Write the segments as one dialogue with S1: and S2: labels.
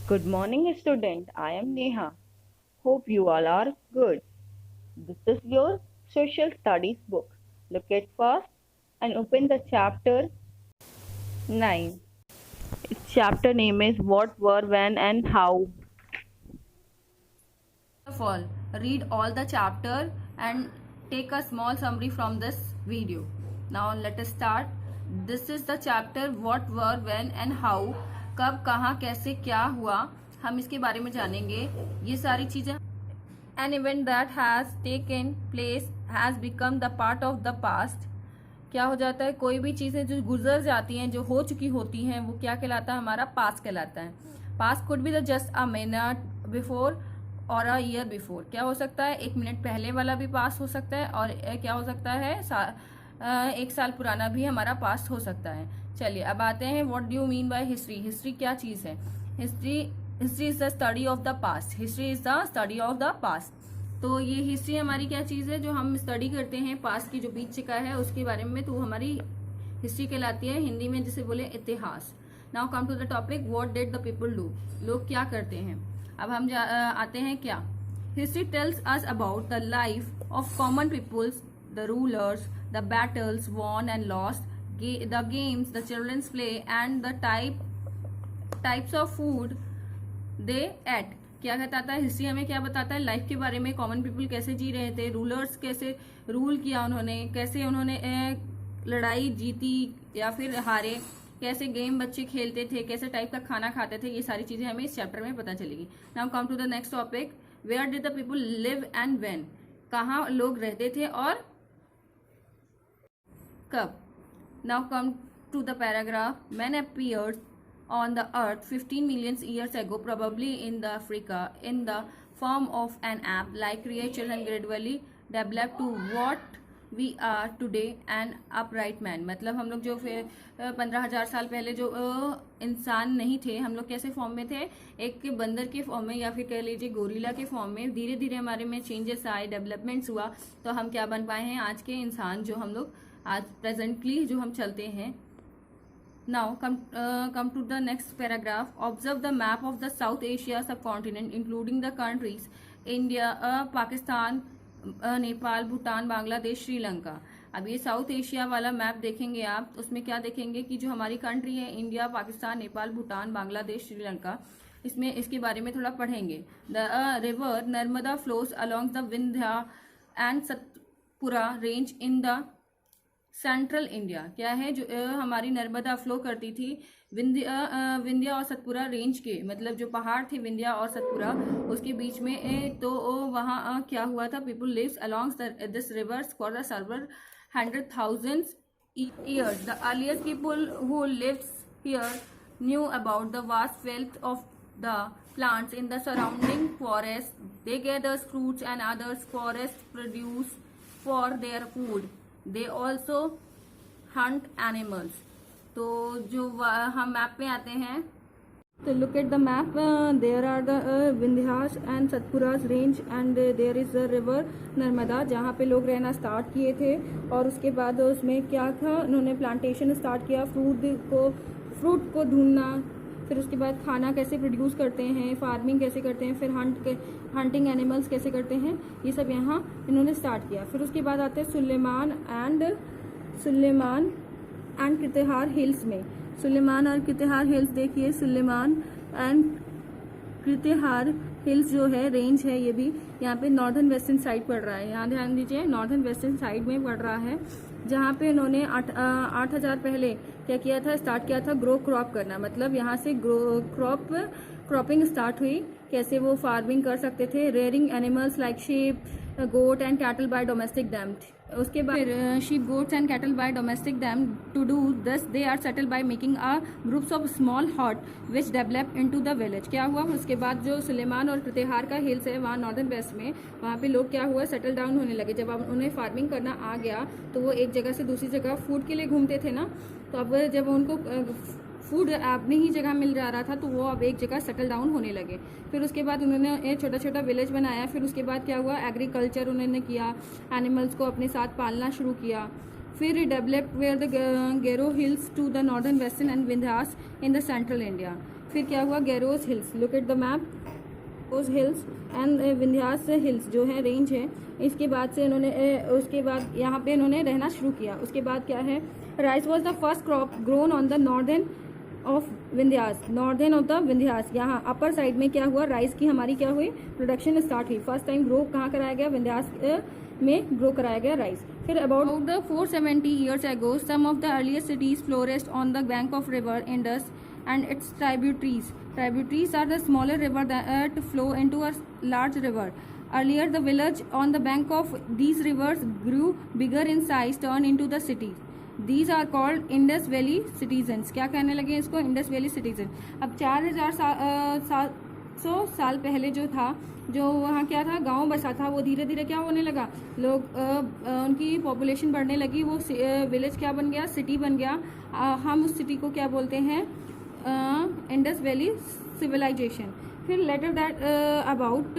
S1: Good morning, student. I am Neha. Hope you all are good. This is your social studies book. Look at first and open the chapter 9. Its chapter name is What, Were, When, and How.
S2: Of all, read all the chapter and take a small summary from this video. Now let us start. This is the chapter what, were, when and how. कब, कहाँ, कैसे, क्या हुआ, हम इसके बारे में जानेंगे. ये सारी चीजें. An event that has taken place has become the part of the past. क्या हो जाता है, कोई भी चीजें जो गुजर जाती हैं, जो हो चुकी होती हैं, वो क्या कहलाता है, हमारा पास्ट कहलाता है. Past could be the just a minute before और अ ईयर बिफोर. क्या हो सकता है, एक मिनट पहले वाला भी पास हो सकता है और क्या हो सकता है, एक साल पुराना भी हमारा पास हो सकता है. चलिए अब आते हैं, what do you mean by history. History क्या चीज है. History is the study of the past. History is the study of the past. तो ये हिस्ट्री हमारी क्या चीज है, जो हम स्टडी करते हैं पास्ट की जो बीत चुका है उसके बारे में, तो हमारी हिस्ट्री कहलाती है. हिंदी में जिसे बोले इतिहास. Now come to the topic, what did the people do. लोग क्या करते हैं. अब हम आते हैं क्या. History tells us about the life of common peoples, the rulers, the battles won and lost, the games the childrens play and the types of food they ate. क्या बताता है हिस्ट्री, हमें क्या बताता है, लाइफ के बारे में. कॉमन पीपल कैसे जी रहे थे, रूलर्स कैसे रूल किया उन्होंने, कैसे उन्होंने लड़ाई जीती या फिर हारे, कैसे गेम बच्चे खेलते थे, कैसे टाइप का खाना खाते थे. ये सारी चीजें हमें इस चैप्टर में पता चलेगी. Now come to the next topic, where did the people live and when. कहाँ लोग रहते थे और कब. Now come to the paragraph, man appeared on the earth 15 million years ago, probably in the Africa, in the form of an ape like creature and gradually developed to what we are today, an upright man. मतलब हम लोग जो 15,000 साल पहले जो इंसान नहीं थे, हम लोग कैसे फॉर्म में थे, एक बंदर के फॉर्म में या फिर कह लीजिए गोरिल्ला के फॉर्म में. धीरे धीरे हमारे में चेंजेस आए, डेवलपमेंट्स हुआ, तो हम क्या बन पाए हैं, आज के इंसान जो हम लोग आज प्रेजेंटली जो हम चलते हैं. Now come to the next paragraph. Observe the map of the South Asia subcontinent, including the countries India, Pakistan, Nepal, Bhutan, Bangladesh, Sri Lanka. अब ये साउथ एशिया वाला मैप देखेंगे आप, उसमें क्या देखेंगे कि जो हमारी कंट्री है, इंडिया, पाकिस्तान, नेपाल, भूटान, बांग्लादेश, श्रीलंका, इसमें इसके बारे में थोड़ा पढ़ेंगे. The river Narmada flows along the Vindhya and Satpura range in the central India. क्या है, जो हमारी नर्मदा फ्लो करती थी विंध्या और सतपुरा रेंज के, मतलब जो पहाड़ थे विंध्या और सतपुरा उसके बीच में. तो वहाँ क्या हुआ था, people lives along this rivers for the several 100,000 years. The earliest people who lived here knew about the vast wealth of the plants in the surrounding forest. They gathered fruits and other forest produce for their food. They also hunt animals. तो जो हम map पे आते हैं, तो look at the map, there are the Vindhyas and Satpuras range and there is the river Narmada, जहाँ पे लोग रहना स्टार्ट किए थे. और उसके बाद उसमें क्या था, उन्होंने प्लांटेशन स्टार्ट किया, फ्रूट को ढूंढना, फिर उसके बाद खाना कैसे प्रोड्यूस करते हैं, फार्मिंग कैसे करते हैं, फिर हंटिंग एनिमल्स कैसे करते हैं, ये सब यहाँ इन्होंने स्टार्ट किया. फिर उसके बाद आते हैं सुलेमान एंड कृतिहार हिल्स में. सुलेमान और कृतिहार हिल्स देखिए, सुलेमान एंड कृतिहार हिल्स जो है रेंज है, ये भी यहाँ पे नॉर्दर्न वेस्टर्न साइड पड़ रहा है. यहाँ ध्यान दीजिए, नॉर्दर्न वेस्टर्न साइड में पड़ रहा है, जहाँ पे इन्होंने 8,000 पहले क्या किया था, स्टार्ट किया था ग्रो क्रॉप करना. मतलब यहाँ से क्रॉपिंग स्टार्ट हुई. कैसे वो फार्मिंग कर सकते थे, rearing animals like sheep, goat and cattle by domestic dam. उसके बाद sheep, goats and cattle by domestic dam. To do this they are settle by making a groups of small hut which develop into the village. क्या हुआ, उसके बाद जो सुलेमान और कृतिहार का hills है वहाँ नॉर्दर्न वेस्ट में, वहाँ पे लोग क्या हुआ, सेटल डाउन होने लगे. जब उन्हें फार्मिंग करना आ गया तो वो एक जगह से दूसरी जगह फूड के लिए घूमते थे ना, तो अब जब उनको फूड अपनी ही जगह मिल जा रहा था तो वो अब एक जगह सेटल डाउन होने लगे. फिर उसके बाद उन्होंने एक छोटा छोटा विलेज बनाया. फिर उसके बाद क्या हुआ, एग्रीकल्चर उन्होंने किया, एनिमल्स को अपने साथ पालना शुरू किया. फिर develop where the Garo hills to the northern western and Vindhyas in the central India. फिर क्या हुआ, Garos hills, look at the map, Garos hills and Vindhyas hills जो है रेंज है। इसके बाद से इन्होंने उसके बाद यहाँ पे इन्होंने रहना शुरू किया। उसके बाद क्या है, rice was the first crop grown on the northern of Vindhyas, northern of the Vindhyas. यहाँ अपर साइड में क्या हुआ, राइस की हमारी क्या हुई, प्रोडक्शन स्टार्ट हुई। फर्स्ट टाइम ग्रो कहाँ कराया गया, विंध्यास में ग्रो कराया गया राइस। फिर about the 470 years ago some of the earliest cities flourished on the bank of river Indus and its tributaries. Tributaries are the smaller river that flow into a large river. Earlier the village on the bank of these rivers grew bigger in size, turned into the cities. These are called Indus Valley citizens. क्या कहने लगे इसको, Indus Valley citizen। अब 4700 साल पहले जो था, जो वहाँ क्या था, गांव बसा था, वो धीरे धीरे क्या होने लगा, लोग उनकी पॉपुलेशन बढ़ने लगी, वो विलेज क्या बन गया, सिटी बन गया। हम उस सिटी को क्या बोलते हैं, इंडस वैली सिविलाइजेशन। फिर later that about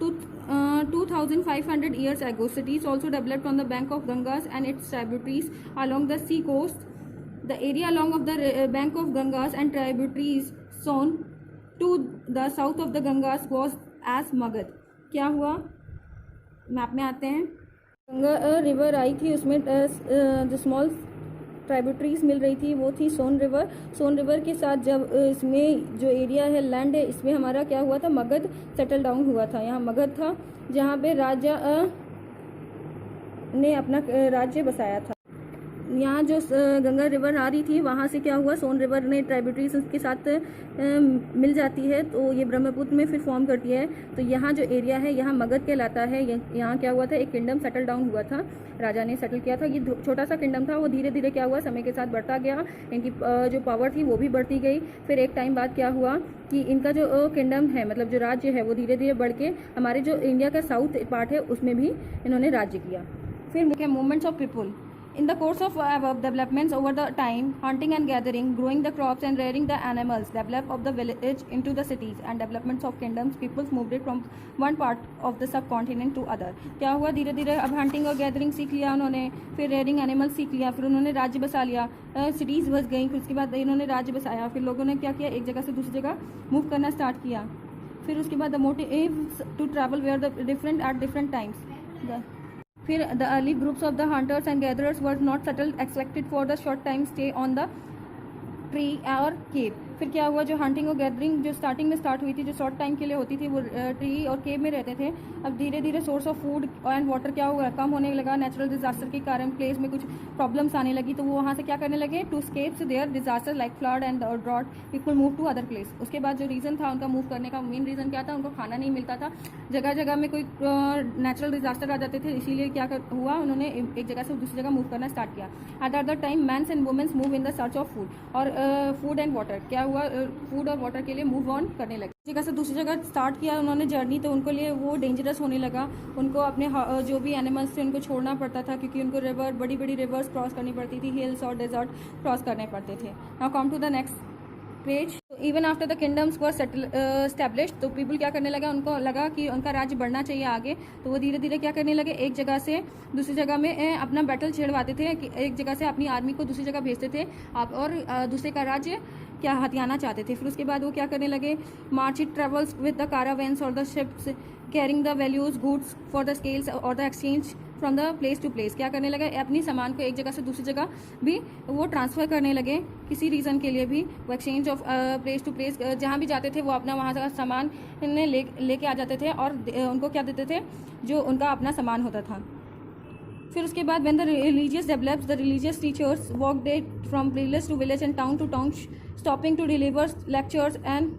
S2: 2500 years ago cities also developed on the bank of Gangas and its tributaries along the sea coast. The area along of the bank of Gangas and tributaries shown to the south of the Gangas was as Magad. क्या हुआ, map में आते हैं, Ganga river आई थी, उसमें जो small tributaries मिल रही थी वो थी सोन रिवर। सोन रिवर के साथ जब इसमें जो एरिया है, लैंड है, इसमें हमारा क्या हुआ था, मगध सेटल डाउन हुआ था। यहाँ मगध था जहाँ पे राजा ने अपना राज्य बसाया था। यहाँ जो गंगा रिवर आ रही थी वहाँ से क्या हुआ, सोन रिवर ने ट्राइब्यूटरीज के साथ मिल जाती है तो ये ब्रह्मपुत्र में फिर फॉर्म करती है। तो यहाँ जो एरिया है यहाँ मगध कहलाता है। यहाँ क्या हुआ था, एक किंगडम सेटल डाउन हुआ था, राजा ने सेटल किया था। ये छोटा सा किंगडम था, वो धीरे धीरे क्या हुआ, समय के साथ बढ़ता गया, इनकी जो पावर थी वो भी बढ़ती गई। फिर एक टाइम बाद क्या हुआ कि इनका जो किंगडम है, मतलब जो राज्य है, वो धीरे धीरे बढ़ के हमारे जो इंडिया का साउथ पार्ट है उसमें भी इन्होंने राज्य किया। फिर मुख्य movements of people in the course of above developments over the time, hunting and gathering, growing the crops and rearing the animals, development of the village into the cities and developments of kingdoms, peoples moved it from one part of the subcontinent to other. क्या हुआ, धीरे धीरे अब hunting और gathering सीख लिया उन्होंने, फिर रेयरिंग एनिमल सीख लिया, फिर उन्होंने राज्य बसा लिया, सिटीज़ बस गई, फिर उसके बाद इन्होंने राज्य बसाया, फिर लोगों ने क्या किया, एक जगह से दूसरी जगह मूव करना स्टार्ट किया। फिर उसके बाद the motive to travel where the different at different times. फिर the early groups of the hunters and gatherers were not settled expected for the short time stay on the tree और cave. फिर क्या हुआ, जो hunting और gathering जो starting में start हुई थी, जो शॉर्ट टाइम के लिए होती थी, वो ट्री और केव में रहते थे। अब धीरे धीरे source of food and water क्या हुआ, कम होने लगा। नेचुरल डिजास्टर के कारण प्लेस में कुछ प्रॉब्लम्स आने लगी, तो वो वहाँ से क्या करने लगे, to escapes their disaster like flood and drought, people move to other place. उसके बाद जो रीज़न था उनका मूव करने का, मेन रीज़न क्या था, उनको खाना नहीं मिलता था, जगह जगह में कोई नेचुरल डिजास्टर आ जाते थे, इसीलिए क्या हुआ, उन्होंने एक जगह से दूसरी जगह मूव करना स्टार्ट किया। At the time mans and womens move in the search of food, और फूड एंड वाटर क्या हुआ, फूड और वाटर के लिए मूव ऑन करने लगे। जगह से दूसरी जगह स्टार्ट किया उन्होंने जर्नी, तो उनको लिए वो डेंजरस होने लगा। उनको अपने जो भी एनिमल्स थे उनको छोड़ना पड़ता था, क्योंकि उनको रिवर, बड़ी बड़ी रिवर्स क्रॉस करनी पड़ती थी, हिल्स और डेजर्ट क्रॉस करने पड़ते थे। Now come to the next page. Even after the kingdoms were established, तो पीपल क्या करने लगा, उनको लगा कि उनका राज्य बढ़ना चाहिए आगे, तो वो धीरे धीरे क्या करने लगे, एक जगह से दूसरी जगह में अपना बैटल छेड़वाते थे, कि एक जगह से अपनी आर्मी को दूसरी जगह भेजते थे आप, और दूसरे का राज्य क्या हथियाना चाहते थे। फिर उसके बाद वो क्या करने लगे, march it travels with the caravans और the ships carrying the values goods for the scales और the exchange from the place to place. क्या करने लगे, अपनी सामान को एक जगह से दूसरी जगह भी वो ट्रांसफ़र करने लगे, किसी रीज़न के लिए भी वो exchange of place to place, जहाँ भी जाते थे वो अपना वहाँ का सामान लेके आ जाते थे, और उनको क्या देते थे, जो उनका अपना सामान होता था। फिर उसके बाद when the religious develops, the religious teachers walked it from village to village and town to town, stopping to deliver lectures and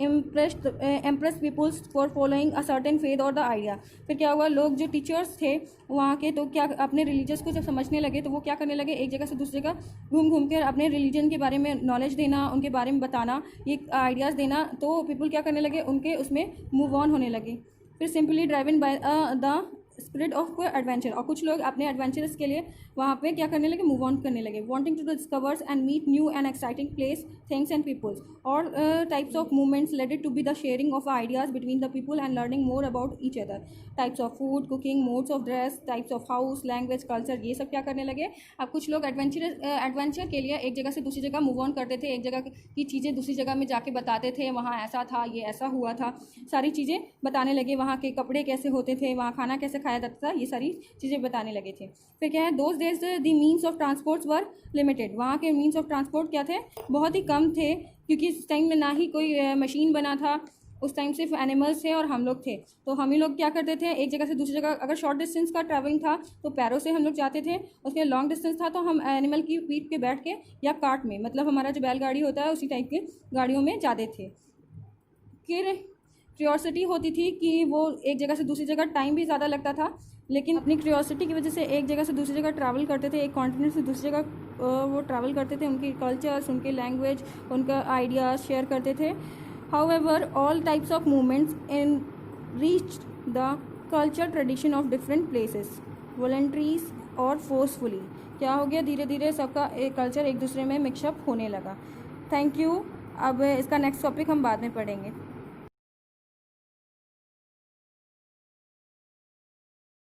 S2: impress people for following a certain faith or the idea। फिर क्या हुआ, लोग जो teachers थे वहाँ के, तो क्या अपने रिलीजियस को जब समझने लगे, तो वो क्या करने लगे, एक जगह से दूसरी जगह घूम घूम कर अपने रिलीजन के बारे में नॉलेज देना, उनके बारे में बताना, ये आइडियाज़ देना, तो पीपल क्या करने लगे, उनके उसमें मूव ऑन होने लगे। फिर simply driven by the spirit of adventure, और कुछ लोग अपने एडवेंचरस के लिए वहाँ पे क्या करने लगे, मूव ऑन करने लगे, wanting to discovers and meet new and exciting place, things and peoples. और types of movements leaded to be the sharing of ideas between the people and learning more about each other. Types of food, cooking, modes of dress, types of house, language, culture, ये सब क्या करने लगे। अब कुछ लोग adventure के लिए एक जगह से दूसरी जगह मूव ऑन करते थे, एक जगह की चीज़ें दूसरी जगह में जाके बताते थे, वहाँ ऐसा था, ये ऐसा हुआ था, सारी चीज़ें बताने लगे, वहाँ के कपड़े कैसे होते थे, वहाँ खाना कैसे खाया जाता था, ये सारी चीज़ें बताने लगे थे। फिर क्या है, those days the means of transports were limited, वहाँ के मीन्स ऑफ ट्रांसपोर्ट क्या थे, बहुत ही कम थे, क्योंकि उस टाइम में ना ही कोई मशीन बना था, उस टाइम सिर्फ एनिमल्स थे और हम लोग थे। तो हम ही लोग क्या करते थे, एक जगह से दूसरी जगह, अगर शॉर्ट डिस्टेंस का ट्रैवलिंग था तो पैरों से हम लोग जाते थे, उसके लॉन्ग डिस्टेंस था तो हम एनिमल की पीठ पे बैठ के या कार्ट में, मतलब हमारा जो बैलगाड़ी होता है उसी टाइप के गाड़ियों में जाते थे। फिर क्यूरियोसिटी होती थी कि वो एक जगह से दूसरी जगह, टाइम भी ज़्यादा लगता था, लेकिन अपनी क्यूरियोसिटी की वजह से एक जगह से दूसरी जगह ट्रैवल करते थे, एक कॉन्टिनेंट से दूसरी जगह वो ट्रैवल करते थे, उनकी कल्चर्स, उनके लैंग्वेज, उनका आइडियाज़ शेयर करते थे। However, all types of movements reached the culture tradition of different places, voluntaries और forcefully। क्या हो गया, धीरे धीरे सबका एक कल्चर एक दूसरे में मिक्सअप होने लगा। Thank you. अब इसका नेक्स्ट टॉपिक हम बाद में पढ़ेंगे।